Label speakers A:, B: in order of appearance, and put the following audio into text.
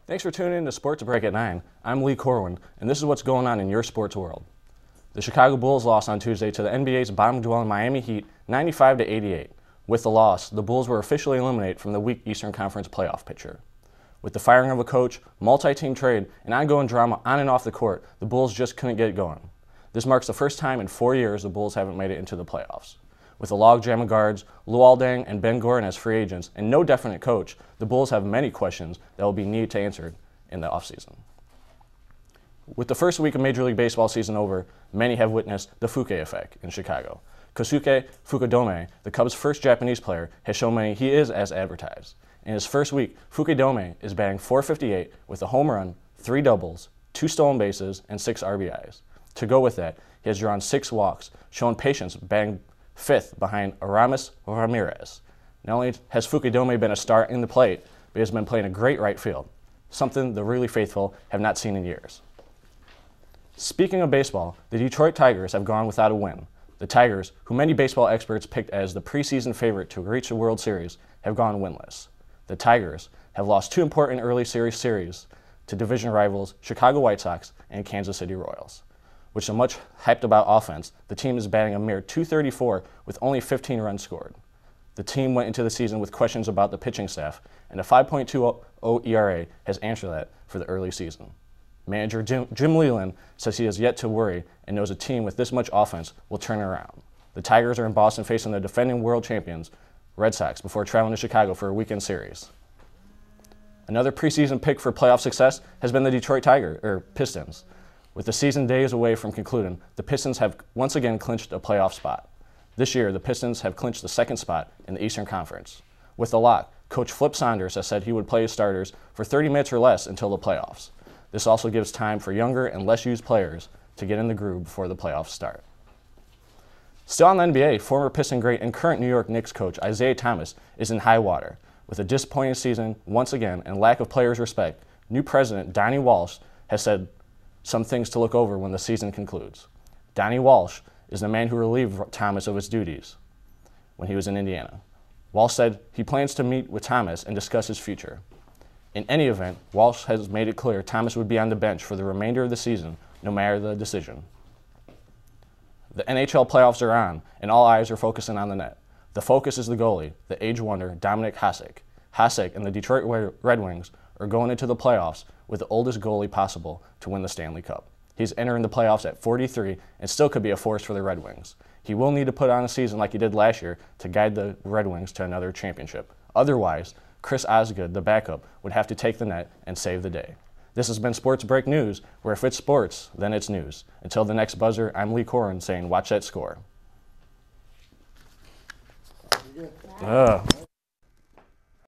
A: Thanks for tuning in to Sports Break at 9. I'm Lee Corwin, and this is what's going on in your sports world. The Chicago Bulls lost on Tuesday to the NBA's bottom-dwelling Miami Heat 95-88. With the loss, the Bulls were officially eliminated from the weak Eastern Conference playoff picture. With the firing of a coach, multi-team trade, and ongoing drama on and off the court, the Bulls just couldn't get it going. This marks the first time in 4 years the Bulls haven't made it into the playoffs. With a logjam of guards, Luol Deng and Ben Gordon as free agents, and no definite coach, the Bulls have many questions that will be needed to answer in the offseason. With the first week of Major League Baseball season over, many have witnessed the Fuke effect in Chicago. Kosuke Fukudome, the Cubs' first Japanese player, has shown many he is as advertised. In his first week, Fukudome is batting .458 with a home run, 3 doubles, 2 stolen bases, and 6 RBIs. To go with that, he has drawn 6 walks, shown patience, batting 5th behind Aramis Ramirez. Not only has Fukudome been a star in the plate, but he has been playing a great right field, something the really faithful have not seen in years. Speaking of baseball, the Detroit Tigers have gone without a win. The Tigers, who many baseball experts picked as the preseason favorite to reach the World Series, have gone winless. The Tigers have lost 2 important early series to division rivals Chicago White Sox and Kansas City Royals. With a much hyped about offense, the team is batting a mere .234 with only 15 runs scored. The team went into the season with questions about the pitching staff, and a 5.20 ERA has answered that for the early season. Manager Jim Leyland says he has yet to worry and knows a team with this much offense will turn it around. The Tigers are in Boston facing the defending world champions, Red Sox, before traveling to Chicago for a weekend series. Another preseason pick for playoff success has been the Detroit Pistons. With the season days away from concluding, the Pistons have once again clinched a playoff spot. This year, the Pistons have clinched the 2nd spot in the Eastern Conference. With the lock, Coach Flip Saunders has said he would play his starters for 30 minutes or less until the playoffs. This also gives time for younger and less used players to get in the groove before the playoffs start. Still on the NBA, former Piston great and current New York Knicks coach Isaiah Thomas is in high water. With a disappointing season once again and lack of players' respect, new president Donnie Walsh has said some things to look over when the season concludes. Donnie Walsh is the man who relieved Thomas of his duties when he was in Indiana. Walsh said he plans to meet with Thomas and discuss his future. In any event, Walsh has made it clear Thomas would be on the bench for the remainder of the season, no matter the decision. The NHL playoffs are on, and all eyes are focusing on the net. The focus is the goalie, the age wonder Dominik Hasek. Hasek and the Detroit Red Wings are going into the playoffs with the oldest goalie possible to win the Stanley Cup. He's entering the playoffs at 43 and still could be a force for the Red Wings. He will need to put on a season like he did last year to guide the Red Wings to another championship. Otherwise, Chris Osgood, the backup, would have to take the net and save the day. This has been Sports Break News, where if it's sports, then it's news. Until the next buzzer, I'm Lee Corwin saying watch that score.